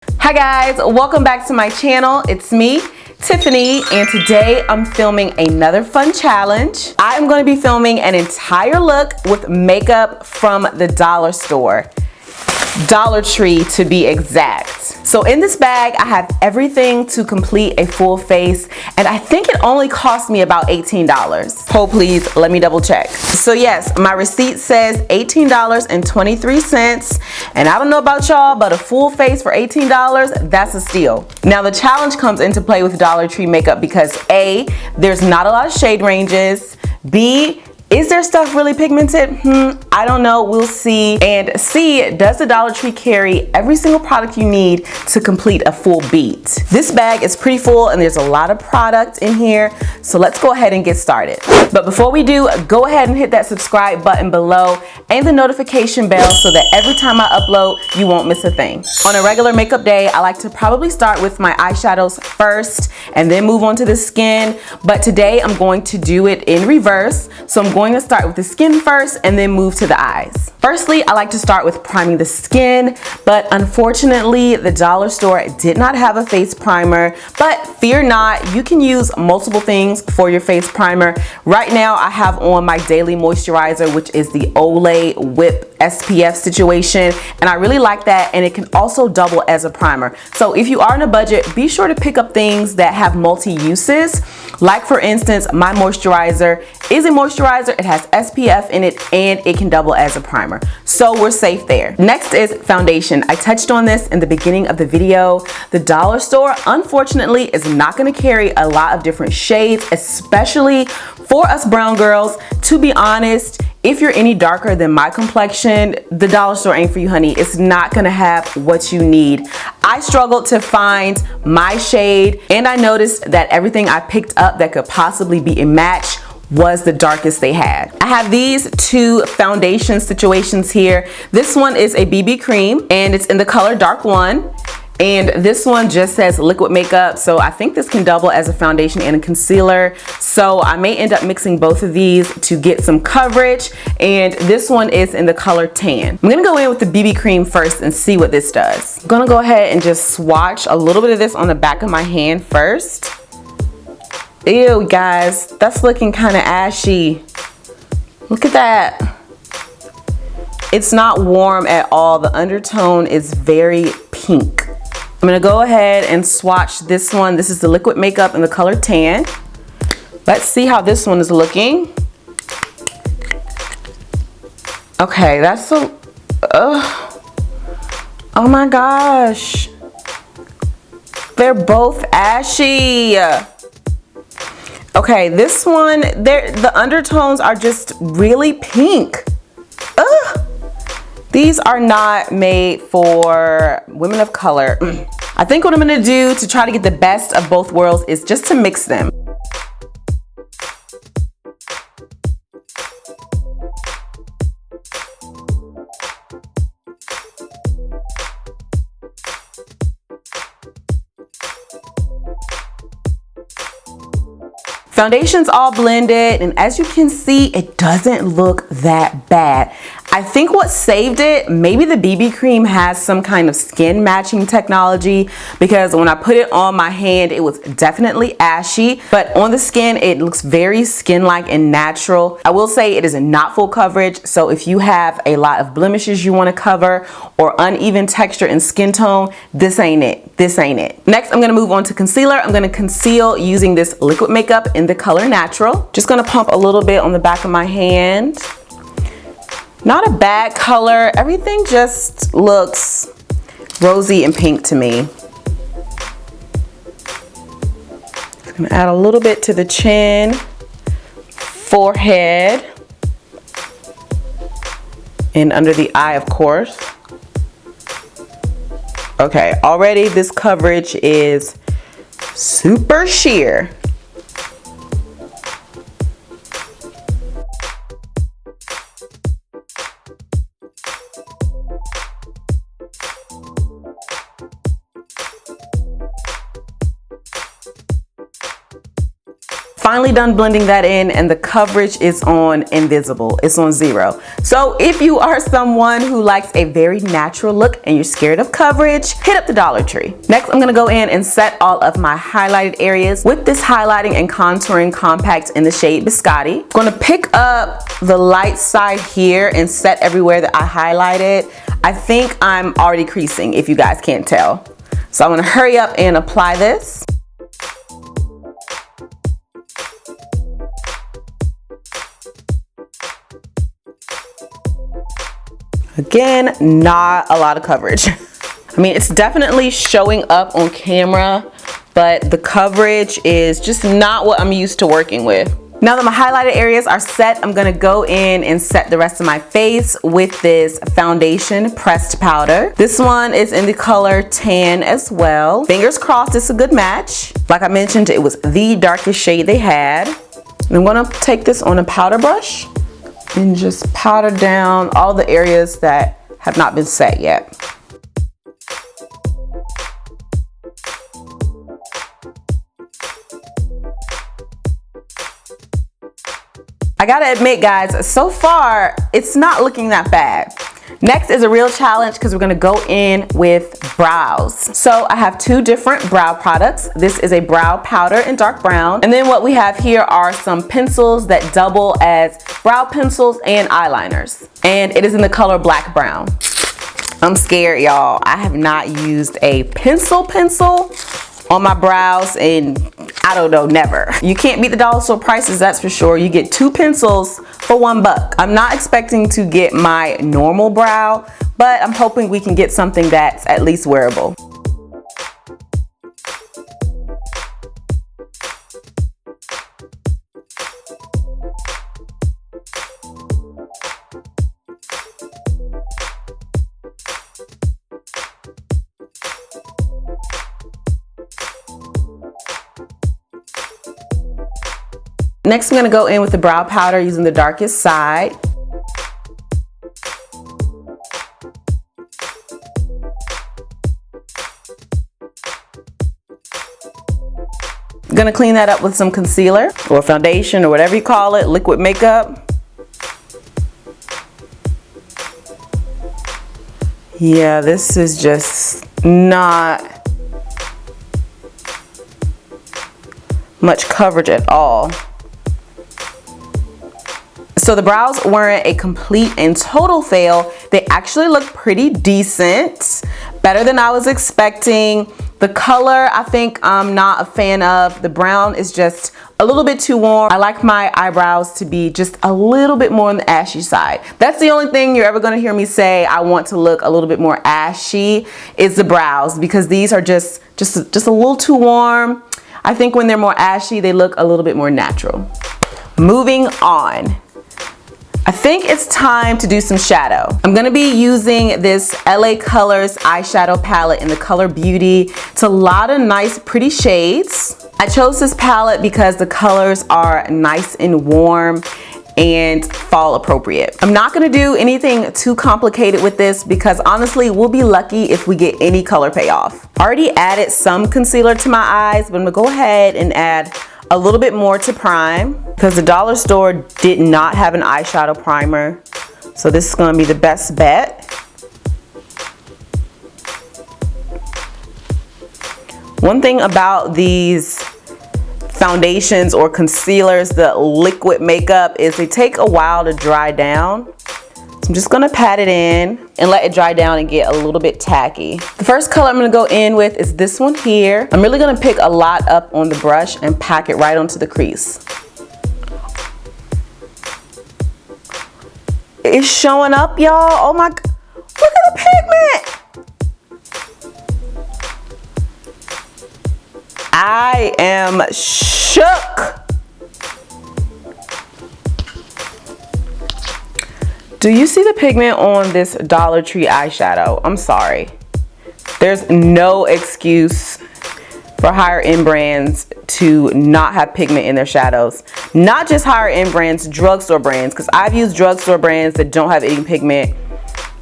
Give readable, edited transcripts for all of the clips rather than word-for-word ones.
Hi guys, welcome back to my channel. It's me, Tiffany, and today I'm filming another fun challenge. I'm going to be filming an entire look with makeup from the dollar store. Dollar Tree to be exact. So in this bag I have everything to complete a full face, and I think it only cost me about $18. Hold please, let me double check. So yes, my receipt says $18.23, and I don't know about y'all, but a full face for $18, that's a steal. Now the challenge comes into play with Dollar Tree makeup because A, there's not a lot of shade ranges, B, is there stuff really pigmented? I don't know, we'll see. And C, does the Dollar Tree carry every single product you need to complete a full beat? This bag is pretty full and there's a lot of product in here, so let's go ahead and get started. But before we do, go ahead and hit that subscribe button below and the notification bell so that every time I upload, you won't miss a thing. On a regular makeup day, I like to probably start with my eyeshadows first and then move on to the skin. But today I'm going to do it in reverse. So I'm going to start with the skin first and then move to the eyes. Firstly, I like to start with priming the skin, but unfortunately the dollar store did not have a face primer, but fear not, you can use multiple things for your face primer. Right now I have on my daily moisturizer, which is the Olay Whip SPF situation, and I really like that, and it can also double as a primer. So if you are in a budget, be sure to pick up things that have multi-uses. Like for instance, my moisturizer is a moisturizer, it has SPF in it, and it can double as a primer. So we're safe there. Next is foundation. I touched on this in the beginning of the video. The dollar store, unfortunately, is not gonna carry a lot of different shades, especially for us brown girls. To be honest, if you're any darker than my complexion, the dollar store ain't for you, honey. It's not gonna have what you need. I struggled to find my shade, and I noticed that everything I picked up that could possibly be a match was the darkest they had. I have these two foundation situations here. This one is a BB cream, and it's in the color Dark 1. And this one just says liquid makeup, so I think this can double as a foundation and a concealer. So I may end up mixing both of these to get some coverage. And this one is in the color Tan. I'm gonna go in with the BB cream first and see what this does. I'm gonna go ahead and just swatch a little bit of this on the back of my hand first. Ew, guys, that's looking kind of ashy. Look at that. It's not warm at all. The undertone is very pink. I'm gonna go ahead and swatch this one. This is the liquid makeup in the color Tan. Let's see how this one is looking. Okay, that's a, oh my gosh. They're both ashy. Okay, this one, the undertones are just really pink. Ugh. These are not made for women of color. I think what I'm gonna do to try to get the best of both worlds is just to mix them. Foundation's all blended, and as you can see, it doesn't look that bad. I think what saved it, maybe the BB cream has some kind of skin matching technology, because when I put it on my hand, it was definitely ashy, but on the skin, it looks very skin-like and natural. I will say it is not full coverage, so if you have a lot of blemishes you want to cover or uneven texture and skin tone, this ain't it. This ain't it. Next, I'm going to move on to concealer. I'm going to conceal using this liquid makeup in the color Natural. Just going to pump a little bit on the back of my hand. Not a bad color. Everything just looks rosy and pink to me. I'm gonna add a little bit to the chin, forehead, and under the eye, of course. Okay, already this coverage is super sheer. finally done blending that in, and the coverage is on invisible. It's on 0. So if you are someone who likes a very natural look and you're scared of coverage, hit up the Dollar Tree. Next, I'm gonna go in and set all of my highlighted areas with this highlighting and contouring compact in the shade Biscotti. I'm gonna pick up the light side here and set everywhere that I highlighted. I think I'm already creasing, if you guys can't tell. So I'm gonna hurry up and apply this. Again, not a lot of coverage. I mean, it's definitely showing up on camera, but the coverage is just not what I'm used to working with. Now that my highlighted areas are set, I'm gonna go in and set the rest of my face with this foundation pressed powder. This one is in the color tan as well. Fingers crossed it's a good match. Like I mentioned, it was the darkest shade they had. And I'm gonna take this on a powder brush and just powder down all the areas that have not been set yet. I gotta admit, guys, so far it's not looking that bad. Next is a real challenge because we're gonna go in with brows. So I have 2 different brow products. This is a brow powder in dark brown. And then what we have here are some pencils that double as brow pencils and eyeliners. And it is in the color black brown. I'm scared, y'all. I have not used a pencil on my brows in, I don't know, never. You can't beat the dollar store prices, that's for sure. You get 2 pencils for $1. I'm not expecting to get my normal brow, but I'm hoping we can get something that's at least wearable. Next, I'm gonna go in with the brow powder using the darkest side. I'm gonna clean that up with some concealer or foundation or whatever you call it, liquid makeup. Yeah, this is just not much coverage at all. So the brows weren't a complete and total fail. They actually look pretty decent, better than I was expecting. The color, I think I'm not a fan of. The brown is just a little bit too warm. I like my eyebrows to be just a little bit more on the ashy side. That's the only thing you're ever gonna hear me say I want to look a little bit more ashy is the brows, because these are just a little too warm. I think when they're more ashy, they look a little bit more natural. Moving on. I think it's time to do some shadow. I'm gonna be using this LA Colors eyeshadow palette in the color Beauty. It's a lot of nice, pretty shades. I chose this palette because the colors are nice and warm and fall appropriate. I'm not gonna do anything too complicated with this because honestly, we'll be lucky if we get any color payoff. Already added some concealer to my eyes, but I'm gonna go ahead and add a little bit more to prime because the dollar store did not have an eyeshadow primer. So this is gonna be the best bet. One thing about these foundations or concealers, the liquid makeup, is they take a while to dry down. So I'm just gonna pat it in and let it dry down and get a little bit tacky. The first color I'm gonna go in with is this one here. I'm really gonna pick a lot up on the brush and pack it right onto the crease. It's showing up, y'all. Oh my, look at the pigment. I am shook. Do you see the pigment on this Dollar Tree eyeshadow? I'm sorry. There's no excuse for higher end brands to not have pigment in their shadows. Not just higher end brands, drugstore brands, because I've used drugstore brands that don't have any pigment.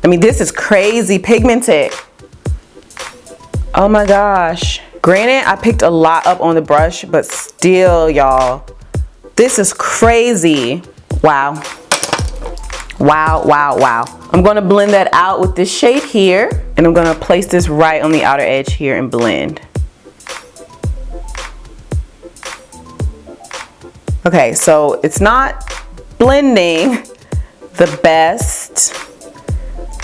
I mean, this is crazy pigmented. Oh my gosh. Granted, I picked a lot up on the brush, but still, y'all, This is crazy. Wow. Wow, wow, wow. I'm gonna blend that out with this shade here, and I'm gonna place this right on the outer edge here and blend. Okay, so it's not blending the best,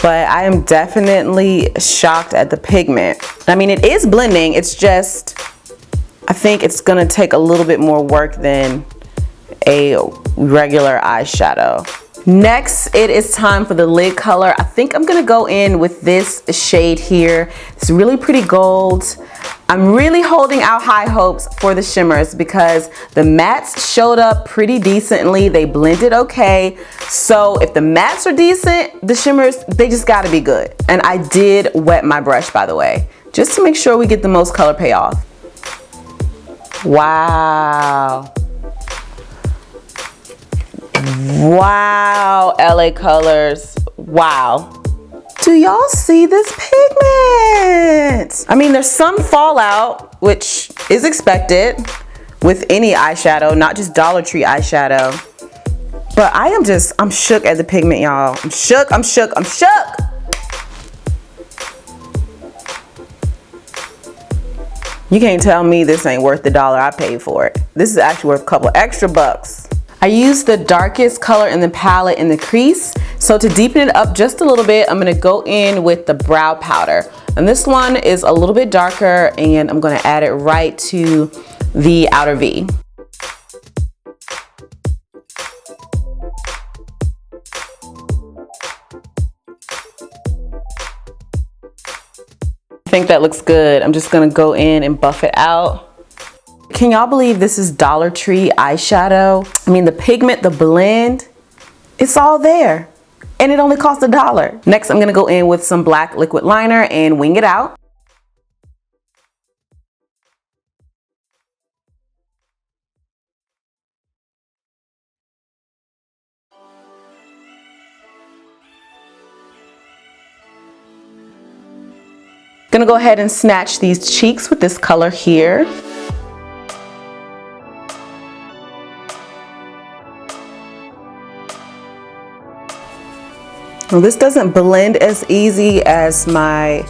but I am definitely shocked at the pigment. I mean, it is blending, it's just, I think it's gonna take a little bit more work than a regular eyeshadow. Next, it is time for the lid color. I think I'm gonna go in with this shade here. It's really pretty gold. I'm really holding out high hopes for the shimmers because the mattes showed up pretty decently. They blended okay. So if the mattes are decent, the shimmers, they just gotta be good. And I did wet my brush, by the way, just to make sure we get the most color payoff. Wow. Wow, LA Colors, wow. Do y'all see this pigment? I mean, there's some fallout, which is expected with any eyeshadow, not just Dollar Tree eyeshadow. But I'm shook at the pigment, y'all. I'm shook, I'm shook, I'm shook. You can't tell me this ain't worth the $1 I paid for it. This is actually worth a couple extra bucks. I used the darkest color in the palette in the crease. So to deepen it up just a little bit, I'm gonna go in with the brow powder. And this one is a little bit darker, and I'm gonna add it right to the outer V. I think that looks good. I'm just gonna go in and buff it out. Can y'all believe this is Dollar Tree eyeshadow? I mean, the pigment, the blend, it's all there. And it only costs $1. Next, I'm gonna go in with some black liquid liner and wing it out. Gonna go ahead and snatch these cheeks with this color here. Well, this doesn't blend as easy as my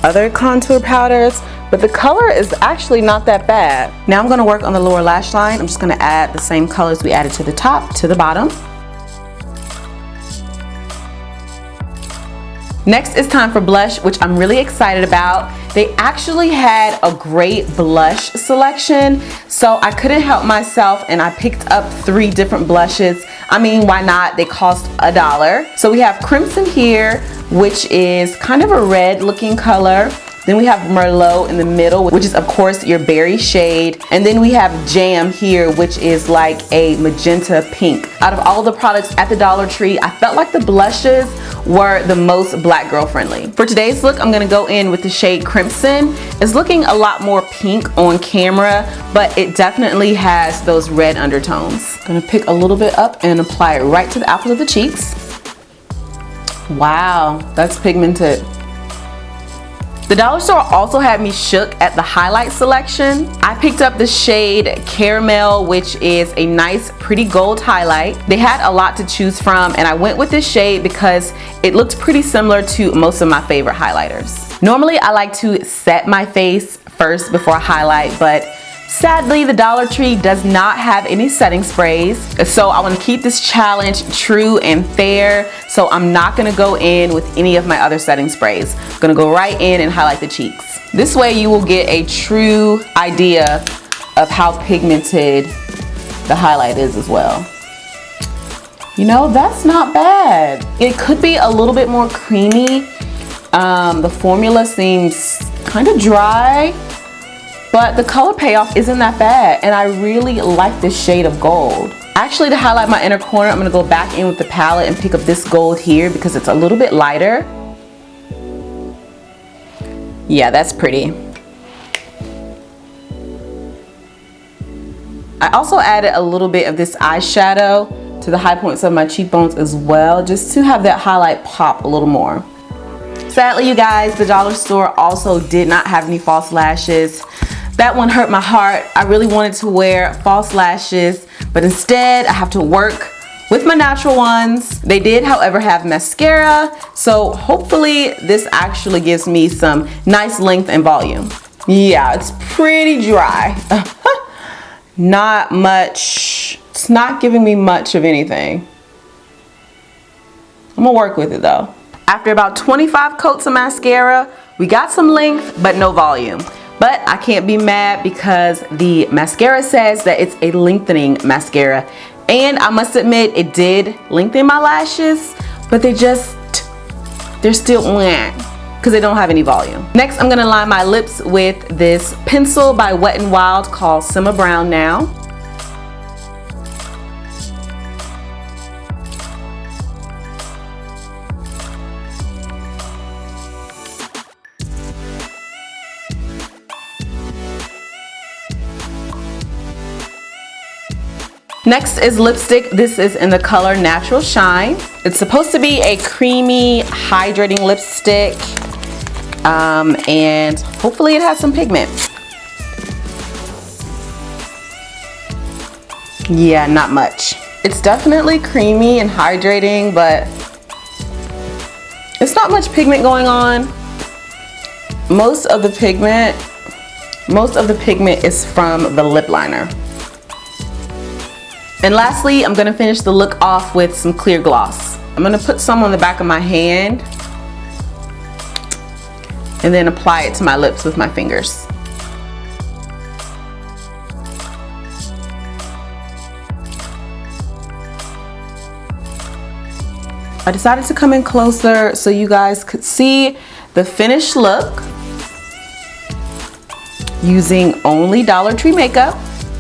other contour powders, but the color is actually not that bad. Now I'm gonna work on the lower lash line. I'm just gonna add the same colors we added to the top to the bottom. Next is time for blush, which I'm really excited about. They actually had a great blush selection, so I couldn't help myself and I picked up 3 different blushes. I mean, why not? They cost $1. So we have Crimson here, which is kind of a red looking color. Then we have Merlot in the middle, which is of course your berry shade. And then we have Jam here, which is like a magenta pink. Out of all the products at the Dollar Tree, I felt like the blushes were the most black girl friendly. For today's look, I'm gonna go in with the shade Crimson. It's looking a lot more pink on camera, but it definitely has those red undertones. I'm gonna pick a little bit up and apply it right to the apples of the cheeks. Wow, that's pigmented. The dollar store also had me shook at the highlight selection. I picked up the shade Caramel, which is a nice, pretty gold highlight. They had a lot to choose from, and I went with this shade because it looked pretty similar to most of my favorite highlighters. Normally, I like to set my face first before I highlight, but sadly, the Dollar Tree does not have any setting sprays, so I want to keep this challenge true and fair, so I'm not going to go in with any of my other setting sprays. I'm going to go right in and highlight the cheeks. This way you will get a true idea of how pigmented the highlight is as well. You know, that's not bad. It could be a little bit more creamy. The formula seems kind of dry, but the color payoff isn't that bad, and I really like this shade of gold. Actually, to highlight my inner corner, I'm gonna go back in with the palette and pick up this gold here because it's a little bit lighter. Yeah, that's pretty. I also added a little bit of this eyeshadow to the high points of my cheekbones as well, just to have that highlight pop a little more. Sadly, you guys, the dollar store also did not have any false lashes. That one hurt my heart. I really wanted to wear false lashes but instead I have to work with my natural ones. They did, however, have mascara, so hopefully this actually gives me some nice length and volume. Yeah, it's pretty dry. Not much. It's not giving me much of anything. I'm gonna work with it though. After about 25 coats of mascara, we got some length, but no volume. But I can't be mad because the mascara says that it's a lengthening mascara. And I must admit, it did lengthen my lashes, but they're still because they don't have any volume. Next, I'm gonna line my lips with this pencil by Wet n Wild called Simmer Brown Now. Next is lipstick. This is in the color Natural Shine. It's supposed to be a creamy, hydrating lipstick, and hopefully it has some pigment. Yeah, not much. It's definitely creamy and hydrating, but it's not much pigment going on. Most of the pigment is from the lip liner. And lastly, I'm gonna finish the look off with some clear gloss. I'm gonna put some on the back of my hand and then apply it to my lips with my fingers. I decided to come in closer so you guys could see the finished look using only Dollar Tree makeup.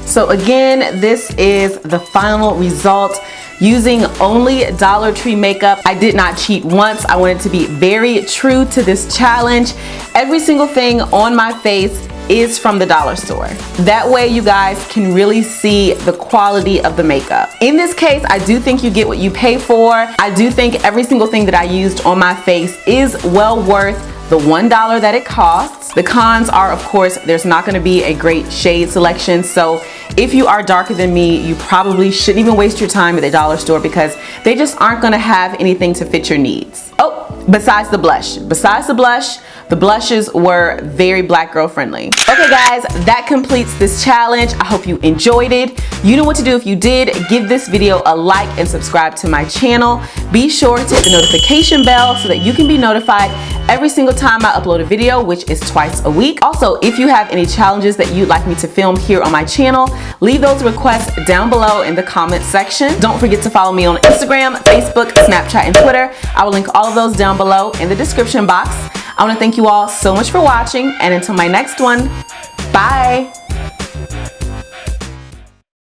So again, this is the final result using only Dollar Tree makeup. I did not cheat once. I wanted to be very true to this challenge. Every single thing on my face is from the dollar store. That way you guys can really see the quality of the makeup. In this case, I do think you get what you pay for. I do think every single thing that I used on my face is well worth the $1 that it costs. The cons are, of course, there's not gonna be a great shade selection. So if you are darker than me, you probably shouldn't even waste your time at the dollar store because they just aren't gonna have anything to fit your needs. Oh, besides the blush. The blushes were very black girl friendly. Okay guys, that completes this challenge. I hope you enjoyed it. You know what to do if you did. Give this video a like and subscribe to my channel. Be sure to hit the notification bell so that you can be notified every single time I upload a video, which is twice a week. Also, if you have any challenges that you'd like me to film here on my channel, leave those requests down below in the comment section. Don't forget to follow me on Instagram, Facebook, Snapchat, and Twitter. I will link all of those down below in the description box. I want to thank you all so much for watching, and until my next one, bye!